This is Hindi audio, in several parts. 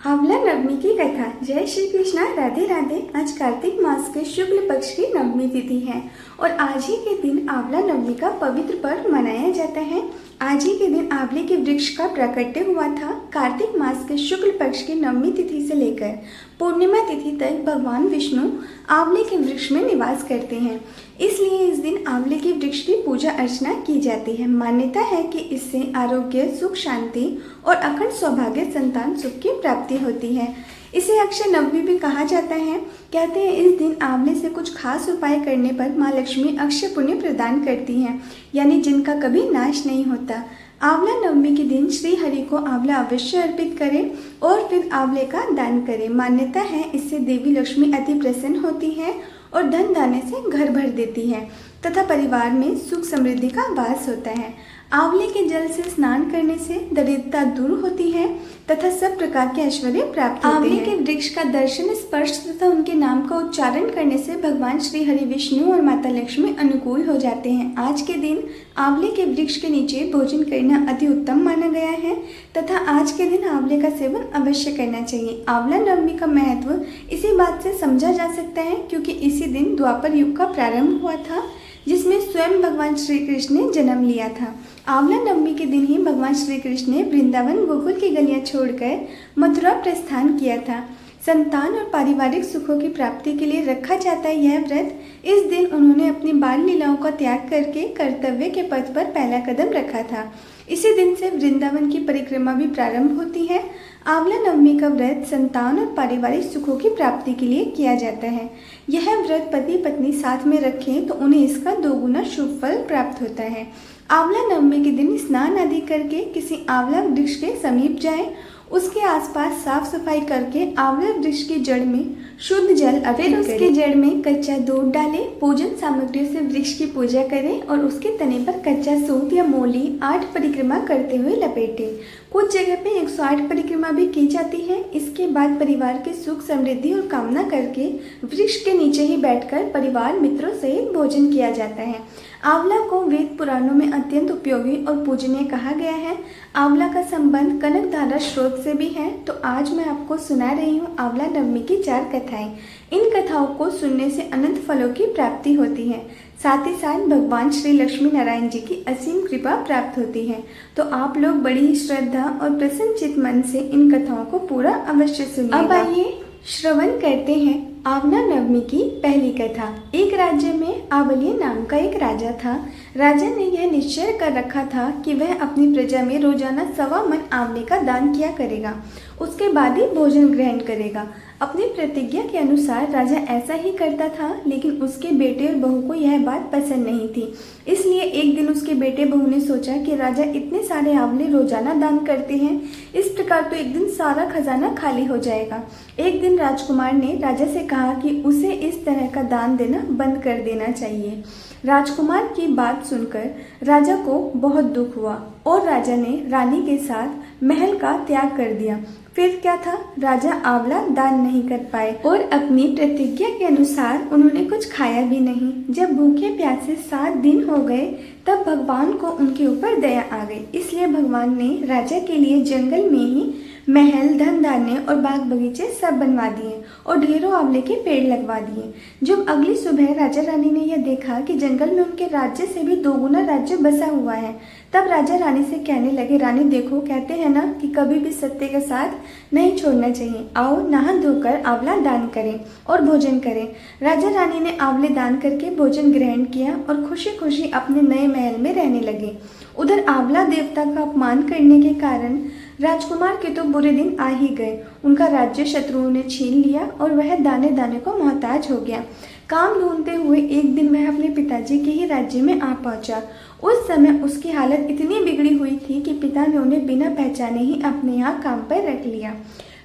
आंवला नवमी की कथा। जय श्री कृष्णा, राधे राधे। आज कार्तिक मास के शुक्ल पक्ष की नवमी तिथि है और आज ही के दिन आंवला नवमी का पवित्र पर्व मनाया जाता है। आज ही के दिन आंवले के वृक्ष का प्राकट्य हुआ था। कार्तिक मास के शुक्ल पक्ष की नवमी तिथि से लेकर पूर्णिमा तिथि तक भगवान विष्णु आंवले के वृक्ष में निवास करते हैं, इसलिए इस दिन आंवले के वृक्ष की पूजा अर्चना की जाती है। मान्यता है कि इससे आरोग्य, सुख, शांति और अखंड सौभाग्य, संतान सुख की प्राप्ति होती है। इसे अक्षय नवमी भी कहा जाता है। कहते हैं इस दिन आंवले से कुछ खास उपाय करने पर माँ लक्ष्मी अक्षय पुण्य प्रदान करती हैं, यानी जिनका कभी नाश नहीं होता। आंवला नवमी के दिन श्री हरि को आंवला अवश्य अर्पित करें और फिर आंवले का दान करें। मान्यता है इससे देवी लक्ष्मी अति प्रसन्न होती है और धन दाने से घर भर देती है तथा परिवार में सुख समृद्धि का वास होता है। आंवले के जल से स्नान करने से दरिद्रता दूर होती है तथा सब प्रकार के ऐश्वर्य प्राप्त होते हैं। आंवले के वृक्ष का दर्शन, स्पर्श तथा उनके नाम का उच्चारण करने से भगवान श्री हरि, विष्णु और माता लक्ष्मी अनुकूल हो जाते हैं। आज के दिन आंवले के वृक्ष के नीचे भोजन करना अति उत्तम माना गया है तथा आज के दिन आंवले का सेवन अवश्य करना चाहिए। आंवला नवमी का महत्व इसी बात से समझा जा सकता है क्योंकि इसी दिन द्वापर युग का प्रारंभ हुआ था, जिसमें स्वयं भगवान श्री कृष्ण ने जन्म लिया था। आंवला नवमी के दिन ही भगवान श्री कृष्ण ने वृंदावन गोकुल की गलियां छोड़कर मथुरा प्रस्थान किया था। संतान और पारिवारिक सुखों की प्राप्ति के लिए रखा जाता है यह व्रत। इस दिन उन्होंने अपनी बाल लीलाओं का त्याग करके कर्तव्य के पथ पर पहला कदम रखा था। इसी दिन से वृंदावन की परिक्रमा भी प्रारंभ होती है। आंवला नवमी का व्रत संतान और पारिवारिक सुखों की प्राप्ति के लिए किया जाता है। यह व्रत पति पत्नी साथ में रखें तो उन्हें इसका दोगुना शुभ फल प्राप्त होता है। आंवला नवमी के दिन स्नान आदि करके किसी आंवला वृक्ष के समीप जाएं, उसके आसपास साफ सफाई करके आंवला वृक्ष की जड़ में शुद्ध जल अर्पित करें। उसकी जड़ में कच्चा दूध डालें, पूजन सामग्रियों से वृक्ष की पूजा करें और उसके तने पर कच्चा सूत या मोली 8 परिक्रमा करते हुए लपेटें। कुछ जगह पे 108 परिक्रमा भी की जाती है। इसके बाद परिवार के सुख समृद्धि और कामना करके वृक्ष के नीचे ही बैठकर परिवार मित्रों सहित भोजन किया जाता है। आंवला को वेद पुराणों में अत्यंत उपयोगी और पूजनीय कहा गया है। आंवला का संबंध कनकधारा स्रोत से भी है। तो आज मैं आपको सुना रही हूँ आंवला नवमी की 4 कथाएं। इन कथाओं को सुनने से अनंत फलों की प्राप्ति होती है, साथ ही साथ भगवान श्री लक्ष्मी नारायण जी की असीम कृपा प्राप्त होती है। तो आप लोग बड़ी ही श्रद्धा और प्रसन्नचित मन से इन कथाओं को पूरा अवश्य सुनिएगा। अब आइए श्रवण करते हैं आंवला नवमी की पहली कथा। एक राज्य में आवलीय नाम का एक राजा था। राजा ने यह निश्चय कर रखा था कि वह अपनी प्रजा में रोजाना 1.25 मन आंवले का दान किया करेगा, उसके बाद ही भोजन ग्रहण करेगा। अपनी प्रतिज्ञा के अनुसार राजा ऐसा ही करता था, लेकिन उसके बेटे और बहू को यह बात पसंद नहीं थी। इसलिए एक दिन उसके बेटे बहू ने सोचा कि राजा इतने सारे आंवले रोजाना दान करते हैं, इस प्रकार तो एक दिन सारा खजाना खाली हो जाएगा। एक दिन राजकुमार ने राजा से कहा कि उसे इस तरह का दान देना बंद कर देना चाहिए। राजकुमार की बात सुनकर राजा को बहुत दुख हुआ और राजा ने रानी के साथ महल का त्याग कर दिया। फिर क्या था, राजा आंवला दान नहीं कर पाए और अपनी प्रतिज्ञा के अनुसार उन्होंने कुछ खाया भी नहीं। जब भूखे प्यासे 7 दिन हो गए तब भगवान को उनके ऊपर दया आ गई। इसलिए भगवान ने राजा के लिए जंगल में ही महल, धन धान्य और बाग बगीचे सब बनवा दिए और ढेरों आंवले के पेड़ लगवा दिए। जब अगली सुबह राजा रानी ने यह देखा कि जंगल में उनके राज्य से भी 2 गुना राज्य बसा हुआ है, तब राजा रानी से कहने लगे, रानी देखो, कहते हैं ना कि कभी भी सत्य का साथ नहीं छोड़ना चाहिए। आओ नहा धोकर आंवला दान करें और भोजन करें। राजा रानी ने आंवले दान करके भोजन ग्रहण किया और खुशी खुशी अपने नए महल में रहने लगे। उधर आंवला देवता का अपमान करने के कारण राजकुमार के तो बुरे दिन आ ही गए। उनका राज्य शत्रुओं ने छीन लिया और वह दाने दाने को मोहताज हो गया। काम ढूंढते हुए एक दिन वह अपने पिताजी के ही राज्य में आ पहुंचा। उस समय उसकी हालत इतनी बिगड़ी हुई थी कि पिता ने उन्हें बिना पहचाने ही अपने यहाँ काम पर रख लिया।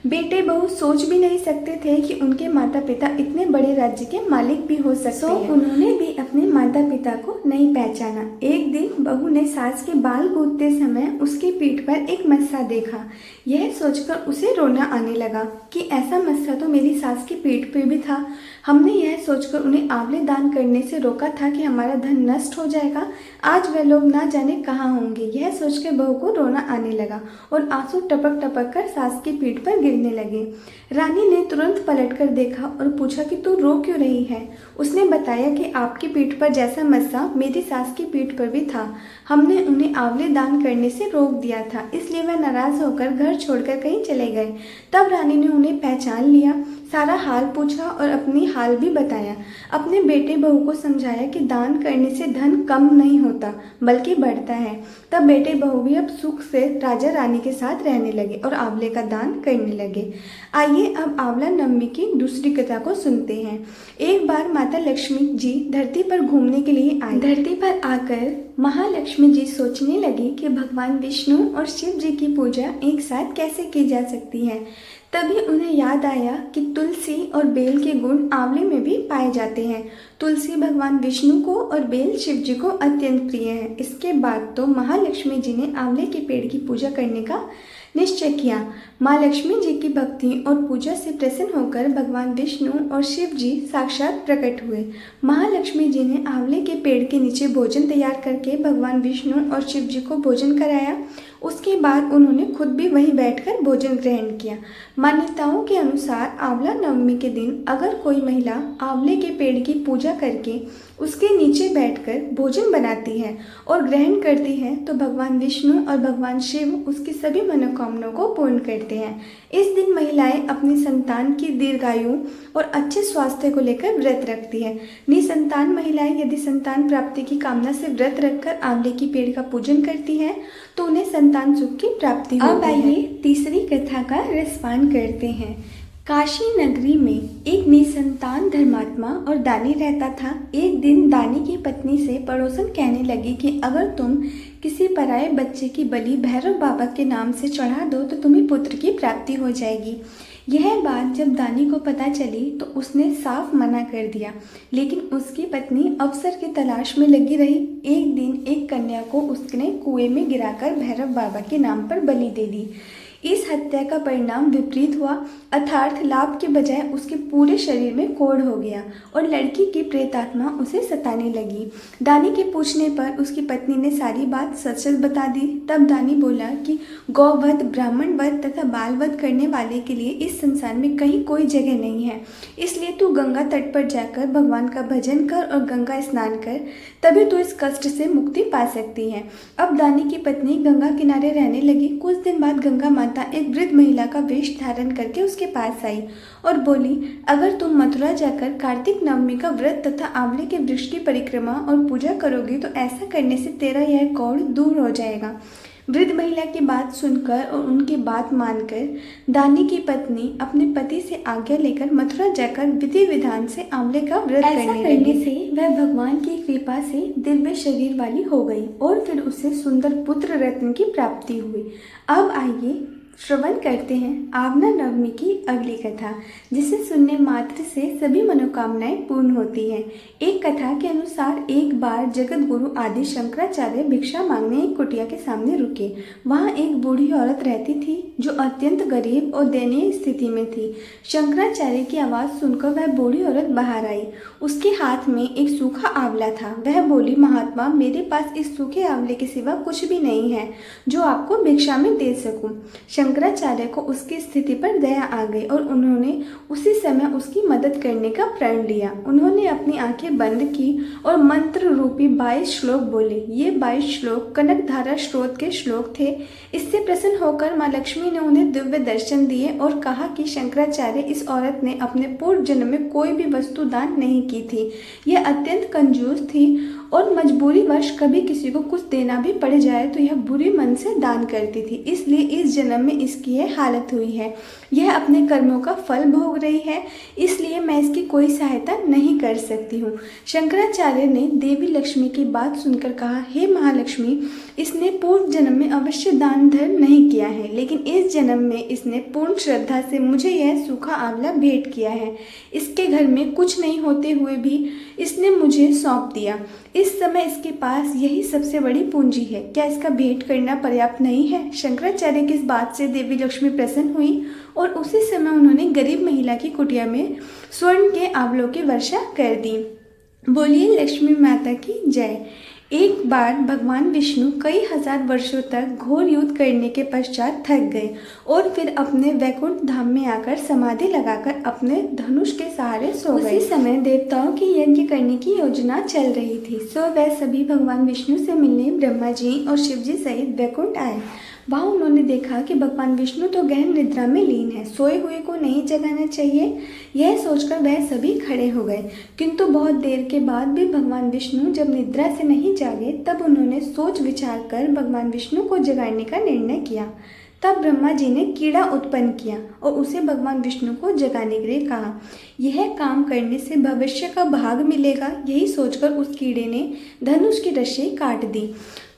बेटे बहू सोच भी नहीं सकते थे कि उनके माता पिता इतने बड़े राज्य के मालिक भी हो सकते हैं। उन्होंने भी अपने माता पिता को नहीं पहचाना। एक दिन बहू ने सास के बाल गूंथते समय उसकी पीठ पर एक मस्सा देखा। यह सोचकर उसे रोना आने लगा कि ऐसा मस्सा तो मेरी सास की पीठ पे भी था। हमने यह सोचकर उन्हें आंवले दान करने से रोका था कि हमारा धन नष्ट हो जाएगा। आज वह लोग ना जाने कहाँ होंगे। यह सोचकर बहू को रोना आने लगा और आंसू टपक टपक कर सास की पीठ पर गिरने लगे। रानी ने तुरंत पलटकर देखा और पूछा कि तू रो क्यों रही है। उसने बताया कि आपकी पीठ पर जैसा मस्सा मेरी सास की पीठ पर भी था। हमने उन्हें आंवले दान करने से रोक दिया था, इसलिए वह नाराज होकर घर छोड़कर कहीं चले गए। तब रानी ने उन्हें पहचान लिया, सारा हाल पूछा और अपनी हाल भी बताया। अपने बेटे बहू को समझाया कि दान करने से धन कम नहीं होता बल्कि बढ़ता है। तब बेटे बहू भी अब सुख से राजा रानी के साथ रहने लगे और आंवले का दान करने लगे। आइए अब आंवला नवमी की दूसरी कथा को सुनते हैं। एक बार माता लक्ष्मी जी धरती पर घूमने के लिए आई। धरती पर आकर महालक्ष्मी जी सोचने लगी कि भगवान विष्णु और शिव जी की पूजा एक साथ कैसे की जा सकती है। तभी उन्हें याद आया कि तुलसी और बेल के गुण आंवले में भी पाए जाते हैं। तुलसी भगवान विष्णु को और बेल शिव जी को अत्यंत प्रिय है। इसके बाद तो महालक्ष्मी जी ने आंवले के पेड़ की पूजा करने का निश्चय किया। माँ लक्ष्मी जी की भक्ति और पूजा से प्रसन्न होकर भगवान विष्णु और शिव जी साक्षात प्रकट हुए। महालक्ष्मी जी ने आंवले के पेड़ के नीचे भोजन तैयार करके भगवान विष्णु और शिव जी को भोजन कराया। उसके बाद उन्होंने खुद भी वहीं बैठकर भोजन ग्रहण किया। मान्यताओं के अनुसार आंवला नवमी के दिन अगर कोई महिला आंवले के पेड़ की पूजा करके उसके नीचे बैठकर भोजन बनाती है और ग्रहण करती है तो भगवान विष्णु और भगवान शिव उसकी सभी मनोकामनाओं को पूर्ण करते हैं। इस दिन महिलाएं अपनी संतान की दीर्घायु और अच्छे स्वास्थ्य को लेकर व्रत रखती है। निसंतान महिलाएं यदि संतान प्राप्ति की कामना से व्रत रखकर आंवले की पेड़ का पूजन करती हैं तो उन्हें संतान सुख की प्राप्ति होती है। अब आइए तीसरी कथा का रसपान करते हैं। काशी नगरी में एक निसंतान धर्मात्मा और दानी रहता था। एक दिन दानी की पत्नी से पड़ोसन कहने लगी कि अगर तुम किसी पराये बच्चे की बलि भैरव बाबा के नाम से चढ़ा दो तो तुम्हें पुत्र की प्राप्ति हो जाएगी। यह बात जब दानी को पता चली तो उसने साफ मना कर दिया, लेकिन उसकी पत्नी अवसर की तलाश में लगी रही। एक दिन एक कन्या को उसने कुएं में गिराकर भैरव बाबा के नाम पर बलि दे दी। इस हत्या का परिणाम विपरीत हुआ, अर्थात लाभ के बजाय उसके पूरे शरीर में कोढ़ हो गया और लड़की की प्रेतात्मा उसे सताने लगी। दानी के पूछने पर उसकी पत्नी ने सारी बात सच सच बता दी। तब दानी बोला कि गौवध, ब्राह्मण वध तथा बाल वध करने वाले के लिए इस संसार में कहीं कोई जगह नहीं है, इसलिए तू गंगा तट पर जाकर भगवान का भजन कर और गंगा स्नान कर, तभी तू इस कष्ट से मुक्ति पा सकती है। अब दानी की पत्नी गंगा किनारे रहने लगी। कुछ दिन बाद गंगा माता एक वृद्ध महिला का वेश धारण करके उसके पास आई और बोली, अगर तुम मथुरा जाकर कार्तिक नवमी का व्रत तथा आंवले के वृक्ष की परिक्रमा और पूजा करोगी तो ऐसा करने से तेरा यह कोढ़ दूर हो जाएगा। वृद्ध महिला की बात सुनकर और उनकी बात मानकर दानी की पत्नी अपने पति से आज्ञा लेकर मथुरा जाकर विधि विधान से आंवले का व्रत करने से वह भगवान की कृपा से दिव्य शरीर वाली हो गई और फिर उसे सुंदर पुत्र रत्न की प्राप्ति हुई। अब आइए श्रवण करते हैं आंवला नवमी की अगली कथा, जिसे सुनने मात्र से सभी मनोकामनाएं पूर्ण होती हैं। एक कथा के अनुसार एक बार जगत गुरु आदि शंकराचार्य भिक्षा मांगने एक कुटिया के सामने रुके। वहां एक बूढ़ी औरत रहती थी जो अत्यंत गरीब और दयनीय स्थिति में थी। शंकराचार्य की आवाज़ सुनकर वह बूढ़ी औरत बाहर आई। उसके हाथ में एक सूखा आंवला था। वह बोली, महात्मा, मेरे पास इस सूखे आंवले के सिवा कुछ भी नहीं है जो आपको भिक्षा में दे सकूं। शंकराचार्य को उसकी स्थिति पर दया आ गई और उन्होंने उसी समय उसकी मदद करने का प्रण लिया। उन्होंने अपनी आंखें बंद की और मंत्र रूपी 22 श्लोक बोले। ये 22 श्लोक कनकधारा स्रोत के श्लोक थे। इससे प्रसन्न होकर माँ लक्ष्मी ने उन्हें दिव्य दर्शन दिए और कहा कि शंकराचार्य, इस औरत ने अपने पूर्व जन्म में कोई भी वस्तु दान नहीं की थी। यह अत्यंत कंजूस थी और मजबूरीवश कभी किसी को कुछ देना भी पड़ जाए तो यह बुरी मन से दान करती थी, इसलिए इस जन्म में इसकी यह हालत हुई है। यह अपने कर्मों का फल भोग रही है, इसलिए मैं इसकी कोई सहायता नहीं कर सकती हूँ। शंकराचार्य ने देवी लक्ष्मी की बात सुनकर कहा, हे महालक्ष्मी, इसने पूर्व जन्म में अवश्य दान धर्म नहीं किया है, लेकिन इस जन्म में इसने पूर्ण श्रद्धा से मुझे यह सूखा आंवला भेंट किया है। इसके घर में कुछ नहीं होते हुए भी इसने मुझे सौंप दिया। इस समय इसके पास यही सबसे बड़ी पूंजी है। क्या इसका भेंट करना पर्याप्त नहीं है? शंकराचार्य की इस बात से देवी लक्ष्मी प्रसन्न हुई और उसी समय उन्होंने गरीब महिला की कुटिया में स्वर्ण के आंवलों की वर्षा कर दी। बोलिए लक्ष्मी माता की जय। एक बार भगवान विष्णु कई हजार वर्षों तक घोर युद्ध करने के पश्चात थक गए और फिर अपने वैकुंठ धाम में आकर समाधि लगाकर अपने धनुष के सहारे सो गए। उसी समय देवताओं की यज्ञ करने की योजना चल रही थी। सो वह सभी भगवान विष्णु से मिलने ब्रह्मा जी और शिव जी सहित वैकुंठ आए। वहाँ उन्होंने देखा कि भगवान विष्णु तो गहन निद्रा में लीन है, सोए हुए को नहीं जगाना चाहिए। यह सोचकर वह सभी खड़े हो गए, किंतु बहुत देर के बाद भी भगवान विष्णु जब निद्रा से नहीं जागे तब उन्होंने सोच विचार कर भगवान विष्णु को जगाने का निर्णय किया। तब ब्रह्मा जी ने कीड़ा उत्पन्न किया और उसे भगवान विष्णु को जगाने के लिए कहा। यह काम करने से भविष्य का भाग मिलेगा, यही सोचकर उस कीड़े ने धनुष की रस्सी काट दी।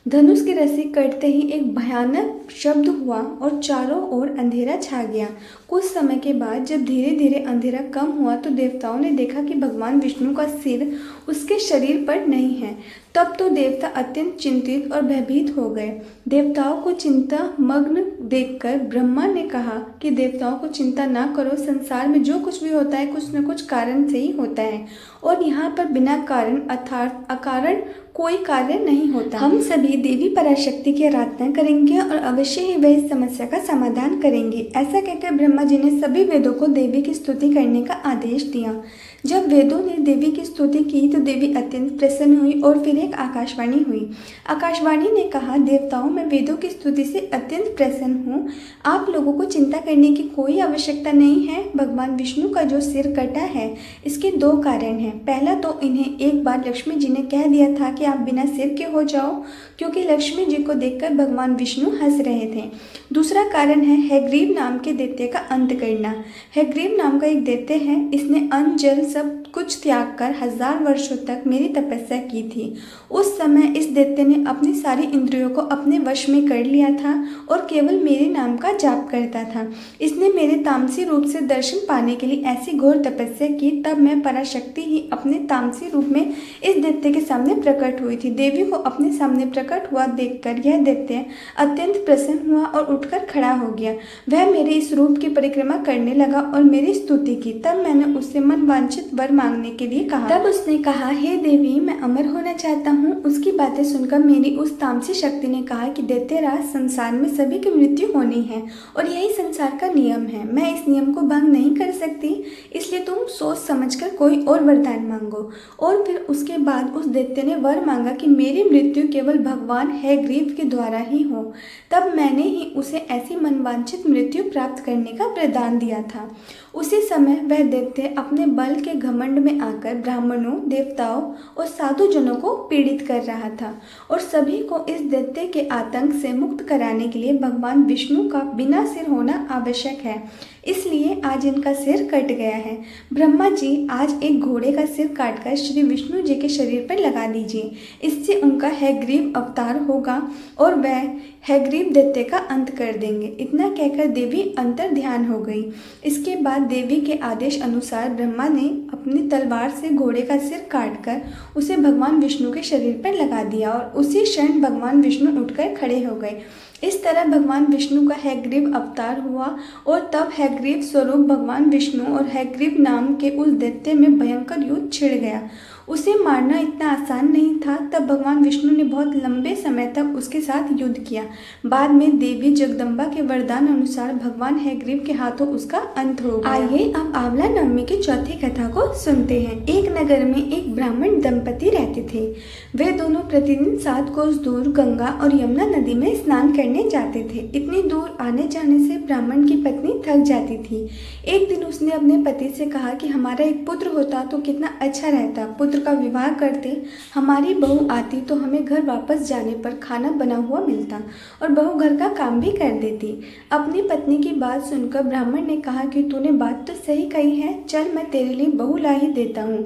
धनुष की रस्सी कटते ही एक भयानक शब्द हुआ और चारों ओर अंधेरा छा गया। कुछ समय के बाद जब धीरे धीरे अंधेरा कम हुआ तो देवताओं ने देखा कि भगवान विष्णु का सिर उसके शरीर पर नहीं है। तब तो देवता अत्यंत चिंतित और भयभीत हो गए। देवताओं को चिंता मग्न देखकर ब्रह्मा ने कहा कि देवताओं को चिंता ना करो, संसार में जो कुछ भी होता है कुछ न कुछ कारण से ही होता है और यहाँ पर बिना कारण अर्थात अकारण कोई कार्य नहीं होता। हम सभी देवी पराशक्ति की आराधना करेंगे और अवश्य ही वह इस समस्या का समाधान करेंगे। ऐसा कहकर ब्रह्मा जी ने सभी वेदों को देवी की स्तुति करने का आदेश दिया। जब वेदों ने देवी की स्तुति की तो देवी अत्यंत प्रसन्न हुई और फिर एक आकाशवाणी हुई। आकाशवाणी ने कहा, देवताओं मैं वेदों की स्तुति से अत्यंत प्रसन्न हूँ। आप लोगों को चिंता करने की कोई आवश्यकता नहीं है। भगवान विष्णु का जो सिर कटा है इसके दो कारण हैं। पहला तो इन्हें एक बार लक्ष्मी जी ने कह दिया था कि आप बिना सिर के हो जाओ, क्योंकि लक्ष्मी जी को देखकर भगवान विष्णु हंस रहे थे। दूसरा कारण है हैग्रीव नाम के दैत्य का अंत करना। हैग्रीव नाम का एक दैत्य है, इसने अन्न जल सब कुछ त्याग कर 1000 वर्षों तक मेरी तपस्या की थी। उस समय इस दैत्य ने अपनी सारी इंद्रियों को अपने वश में कर लिया था और केवल मेरे नाम का जाप करता था। इसने मेरे तामसी रूप से दर्शन पाने के लिए ऐसी घोर तपस्या की। तब मैं पराशक्ति ही अपने तामसी रूप में इस दैत्य के सामने प्रकट हुई थी। देवी को अपने सामने प्रकट हुआ देखकर यह दैत्य अत्यंत प्रसन्न हुआ और उठकर खड़ा हो गया। वह मेरे इस रूप की परिक्रमा करने लगा और मेरी स्तुति की। तब मैंने उससे मन वांछित वर मांगने के लिए कहा। तब उसने कहा, हे देवी मैं अमर होना चाहता हूँ। उसकी बातें सुनकर मेरी उस तामसी शक्ति ने कहा कि दैत्यराज, संसार में सभी की मृत्यु होनी है और यही संसार का नियम है। मैं इस नियम को भंग नहीं कर सकती, इसलिए तुम सोच समझकर कोई और वरदान मांगो। और फिर उसके बाद उस दैत्य ने वर मांगा कि मेरी मृत्यु केवल भगवान हैग्रीव के द्वारा ही हो। तब मैंने ही उसे ऐसी मनवांछित मृत्यु प्राप्त करने का वरदान दिया था। उसी समय वह दैत्य अपने बल के घमंड में आकर ब्राह्मणों, देवताओं और साधु जनों को पीड़ित कर रहा था और सभी को इस दैत्य के आतंक से मुक्त कराने के लिए भगवान विष्णु का बिना सिर होना आवश्यक है। इसलिए आज इनका सिर कट गया है। ब्रह्मा जी आज एक घोड़े का सिर काटकर श्री विष्णु जी के शरीर पर लगा दीजिए। इससे उनका हैग्रीव अवतार होगा और वह हैग्रीव दैत्य का अंत कर देंगे। इतना कहकर देवी अंतर ध्यान हो गई। इसके बाद देवी के आदेश अनुसार ब्रह्मा ने अपनी तलवार से घोड़े का सिर काटकर उसे भगवान विष्णु के शरीर पर लगा दिया और उसी क्षण भगवान विष्णु उठकर खड़े हो गए। इस तरह भगवान विष्णु का हैग्रीव अवतार हुआ और तब हैग्रीव स्वरूप भगवान विष्णु और हैग्रीव नाम के उस दैत्य में भयंकर युद्ध छिड़ गया। उसे मारना इतना आसान नहीं था। तब भगवान विष्णु ने बहुत लंबे समय तक उसके साथ युद्ध किया। बाद में देवी जगदम्बा के वरदान अनुसार भगवान हैग्रीव के हाथों उसका अंत हो गया। आइए अब आंवला नवमी की चौथी कथा को सुनते हैं। एक नगर में एक ब्राह्मण दंपति रहते थे। वे दोनों प्रतिदिन 7 कोस दूर गंगा और यमुना नदी में स्नान करने जाते थे। इतनी दूर आने जाने से ब्राह्मण की पत्नी थक जाती थी। एक दिन उसने अपने पति से कहा कि हमारा एक पुत्र होता तो कितना अच्छा रहता। पुत्र का विवाह करते, हमारी बहू आती तो हमें घर वापस जाने पर खाना बना हुआ मिलता और बहू घर का काम भी कर देती। अपनी पत्नी की बात सुनकर ब्राह्मण ने कहा कि तूने बात तो सही कही है, चल मैं तेरे लिए बहू ला ही देता हूँ।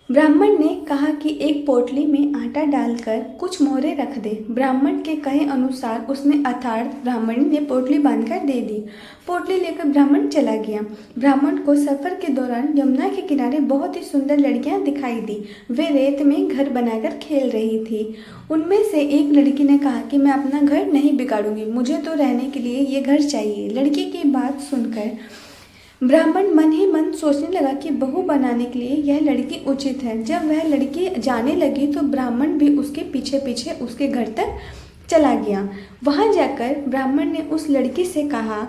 ब्राह्मण ने कहा कि एक पोटली में आटा डालकर कुछ मोहरे रख दे। ब्राह्मण के कहे अनुसार उसने अर्थात ब्राह्मणी ने पोटली बांधकर दे दी। पोटली लेकर ब्राह्मण चला गया। ब्राह्मण को सफर के दौरान यमुना के किनारे बहुत ही सुंदर लड़कियां दिखाई दी। वे रेत में घर बनाकर खेल रही थी। उनमें से एक लड़की ने कहा कि मैं अपना घर नहीं बिगाड़ूंगी, मुझे तो रहने के लिए ये घर चाहिए। लड़की की बात सुनकर ब्राह्मण मन ही मन सोचने लगा कि बहू बनाने के लिए यह लड़की उचित है। जब वह लड़की जाने लगी तो ब्राह्मण भी उसके पीछे पीछे उसके घर तक चला गया। वहां जाकर ब्राह्मण ने उस लड़की से कहा,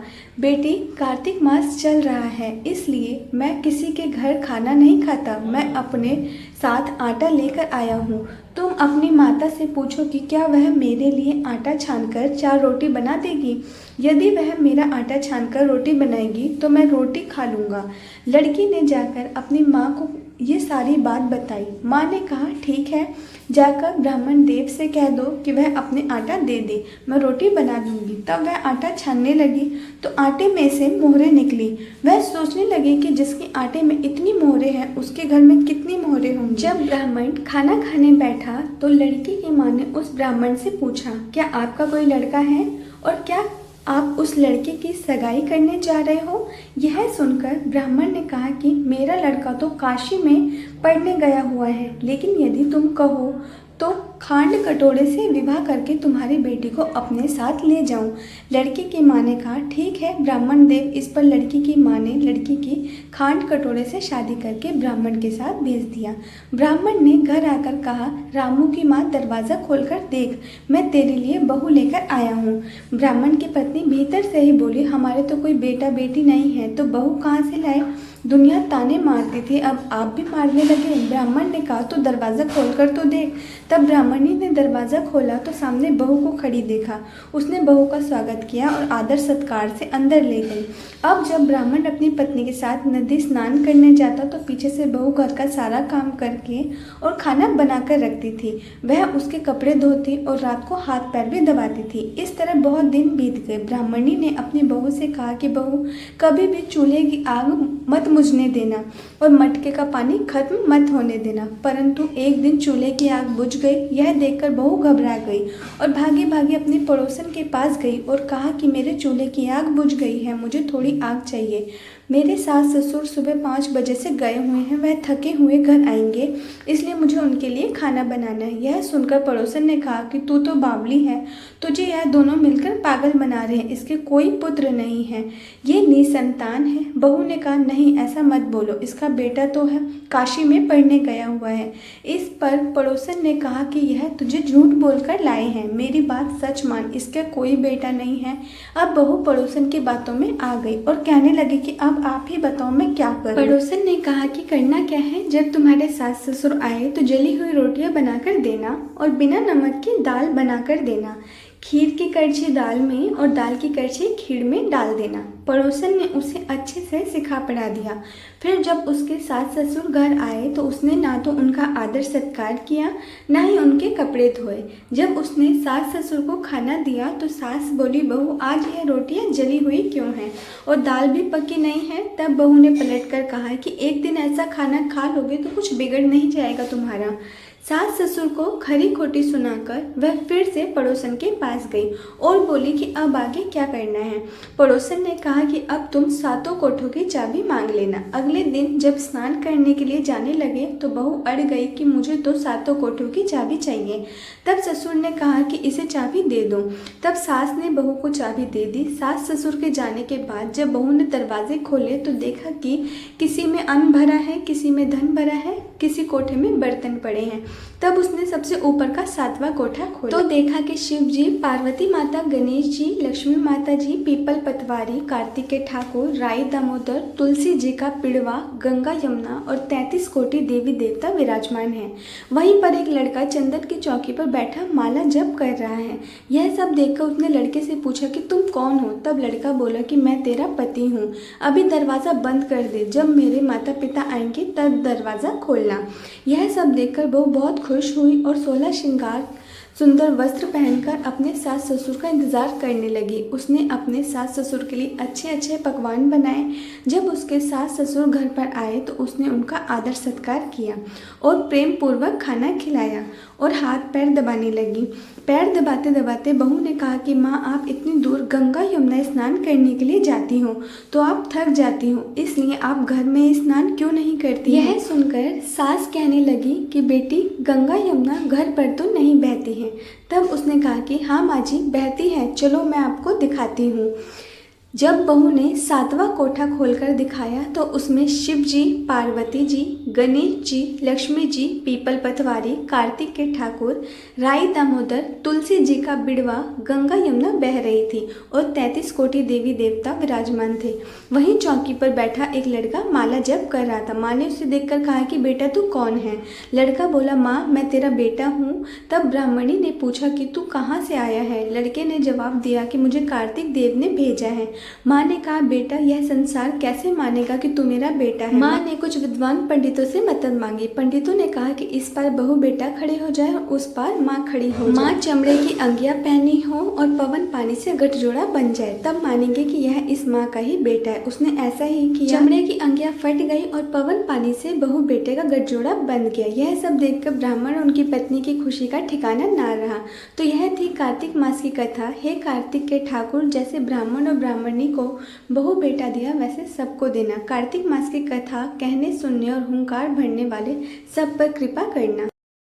बेटी, कार्तिक मास चल रहा है, इसलिए मैं किसी के घर खाना नहीं खाता। मैं अपने साथ आटा लेकर आया हूँ। तुम अपनी माता से पूछो कि क्या वह मेरे लिए आटा छानकर 4 रोटी बना देगी। यदि वह मेरा आटा छानकर रोटी बनाएगी तो मैं रोटी खा लूँगा। लड़की ने जाकर अपनी माँ को ये सारी बात बताई। माँ ने कहा, ठीक है, जाकर ब्राह्मण देव से कह दो कि वह अपने आटा दे दे, मैं रोटी बना दूंगी। तब वह आटा छानने लगी तो आटे में से मोहरें निकली। वह सोचने लगी कि जिसके आटे में इतनी मोहरें हैं उसके घर में कितनी मोहरें होंगी। जब ब्राह्मण खाना खाने बैठा तो लड़की की माँ ने उस ब्राह्मण से पूछा, क्या आपका कोई लड़का है और क्या आप उस लड़के की सगाई करने जा रहे हो। यह सुनकर ब्राह्मण ने कहा कि मेरा लड़का तो काशी में पढ़ने गया हुआ है, लेकिन यदि तुम कहो तो खांड कटोरे से विवाह करके तुम्हारी बेटी को अपने साथ ले जाऊं। लड़की की माँ ने कहा, ठीक है ब्राह्मण देव। इस पर लड़की की माँ ने लड़की की खांड कटोरे से शादी करके ब्राह्मण के साथ भेज दिया। ब्राह्मण ने घर आकर कहा, रामू की माँ, दरवाज़ा खोलकर देख, मैं तेरे लिए बहू लेकर आया हूँ। ब्राह्मण की पत्नी भीतर से ही बोली, हमारे तो कोई बेटा बेटी नहीं है, तो बहू कहाँ से लाए। दुनिया ताने मारती थी, अब आप भी मारने लगे। ब्राह्मण ने कहा, तो दरवाज़ा खोलकर तो देख। तब ब्राह्मणी ने दरवाज़ा खोला तो सामने बहू को खड़ी देखा। उसने बहू का स्वागत किया और आदर सत्कार से अंदर ले गई। अब जब ब्राह्मण अपनी पत्नी के साथ नदी स्नान करने जाता तो पीछे से बहू घर का सारा काम करके और खाना बनाकर रखती थी। वह उसके कपड़े धोती और रात को हाथ पैर भी दबाती थी। इस तरह बहुत दिन बीत गए। ब्राह्मणी ने अपनी बहू से कहा कि बहू, कभी भी चूल्हे की आग मत बुझने देना और मटके का पानी खत्म मत होने देना। परंतु एक दिन चूल्हे की आग बुझ गई। यह देखकर बहू घबरा गई और भागी भागी अपनी पड़ोसन के पास गई और कहा कि मेरे चूल्हे की आग बुझ गई है, मुझे थोड़ी आग चाहिए। मेरे सास ससुर सुबह 5 बजे से गए हुए हैं, वह थके हुए घर आएंगे, इसलिए मुझे उनके लिए खाना बनाना है। यह सुनकर पड़ोसन ने कहा कि तू तो बावली है, तुझे यह दोनों मिलकर पागल बना रहे हैं, इसके कोई पुत्र नहीं है, ये निसंतान है। बहू ने कहा, नहीं ऐसा मत बोलो, इसका बेटा तो है, काशी में पढ़ने गया हुआ है। इस पर पड़ोसन ने कहा कि यह तुझे झूठ बोलकर लाए हैं, मेरी बात सच मान, इसका कोई बेटा नहीं है। अब बहू पड़ोसन की बातों में आ गई और कहने लगी कि अब आप ही बताओ मैं क्या करूं। पड़ोसन ने कहा कि करना क्या है, जब तुम्हारे सास ससुर आए तो जली हुई रोटियां बनाकर देना और बिना नमक की दाल बनाकर देना। खीर की कड़छी दाल में और दाल की कड़छी खीर में डाल देना। पड़ोसन ने उसे अच्छे से सिखा पढ़ा दिया। फिर जब उसके सास ससुर घर आए तो उसने ना तो उनका आदर सत्कार किया, ना ही उनके कपड़े धोए। जब उसने सास ससुर को खाना दिया तो सास बोली, बहू आज यह रोटियां जली हुई क्यों हैं और दाल भी पकी नहीं है। तब बहू ने पलट कर कहा कि एक दिन ऐसा खाना खा लोगे तो कुछ बिगड़ नहीं जाएगा तुम्हारा। सास ससुर को खरी खोटी सुनाकर वह फिर से पड़ोसन के पास गई और बोली कि अब आगे क्या करना है। पड़ोसन ने कहा कि अब तुम 7 कोठों की चाबी मांग लेना। अगले दिन जब स्नान करने के लिए जाने लगे तो बहू अड़ गई कि मुझे तो 7 कोठों की चाबी चाहिए। तब ससुर ने कहा कि इसे चाबी दे दो। तब सास ने बहू को चाबी दे दी। सास ससुर के जाने के बाद जब बहू ने दरवाजे खोले तो देखा कि किसी में अन्न भरा है, किसी में धन भरा है, किसी कोठे में बर्तन पड़े हैं। तब उसने सबसे ऊपर का 7वां कोठा खोला तो देखा कि शिव जी, पार्वती माता, गणेश जी, लक्ष्मी माता जी, पीपल पतवारी, कार्तिकेय ठाकुर, राई दामोदर, तुलसी जी का पिड़वा, गंगा यमुना और 33 कोटि देवी देवता विराजमान हैं। वहीं पर एक लड़का चंदन की चौकी पर बैठा माला जप कर रहा है। यह सब देखकर उसने लड़के से पूछा कि तुम कौन हो। तब लड़का बोला कि मैं तेरा पति हूँ, अभी दरवाज़ा बंद कर दे, जब मेरे माता पिता आएंगे तब दरवाज़ा खोलना। यह सब देखकर बहू बहुत खुश हुई और 16 श्रृंगार सुंदर वस्त्र पहनकर अपने सास ससुर का इंतजार करने लगी। उसने अपने सास ससुर के लिए अच्छे अच्छे पकवान बनाए। जब उसके सास ससुर घर पर आए तो उसने उनका आदर सत्कार किया और प्रेम पूर्वक खाना खिलाया और हाथ पैर दबाने लगी। पैर दबाते दबाते बहू ने कहा कि माँ, आप इतनी दूर गंगा यमुना स्नान करने के लिए जाती हो तो आप थक जाती हो, इसलिए आप घर में स्नान क्यों नहीं करती। यह सुनकर सास कहने लगी कि बेटी, गंगा यमुना घर पर तो नहीं बहती है। तब उसने कहा कि हाँ माँ जी, बहती है, चलो मैं आपको दिखाती हूँ। जब बहू ने सातवां कोठा खोलकर दिखाया तो उसमें शिव जी, पार्वती जी, गणेश जी, लक्ष्मी जी, पीपल पतवारी, कार्तिक के ठाकुर, राई दामोदर, तुलसी जी का बिड़वा, गंगा यमुना बह रही थी और 33 कोटि देवी देवता विराजमान थे। वहीं चौकी पर बैठा एक लड़का माला जप कर रहा था। माँ ने उसे देखकर कहा कि बेटा तू कौन है? लड़का बोला, माँ मैं तेरा बेटा हूँ। तब ब्राह्मणी ने पूछा कि तू कहाँ से आया है? लड़के ने जवाब दिया कि मुझे कार्तिक देव ने भेजा है। माँ ने कहा, बेटा यह संसार कैसे मानेगा कि तू मेरा बेटा है? माँ ने कुछ विद्वान पंडितों से मदद मांगी। पंडितों ने कहा कि इस पार बहू बेटा खड़े हो जाए और उस पार माँ खड़ी हो जाए। माँ चमड़े की अंगिया पहनी हो और पवन पानी से गठजोड़ा बन जाए, तब मानेंगे कि यह इस माँ का ही बेटा है। उसने ऐसा ही किया। चमड़े की अंगिया फट गई और पवन पानी से बहू बेटे का गठजोड़ा बन गया। यह सब देखकर ब्राह्मण और उनकी पत्नी की खुशी का ठिकाना ना रहा। तो यह थी कार्तिक मास की कथा। हे कार्तिक के ठाकुर, जैसे ब्राह्मण और ब्राह्मणी को बहू बेटा दिया वैसे सबको देना। कार्तिक मास की कथा कहने, सुनने और हुंकार भरने वाले सब पर कृपा करना।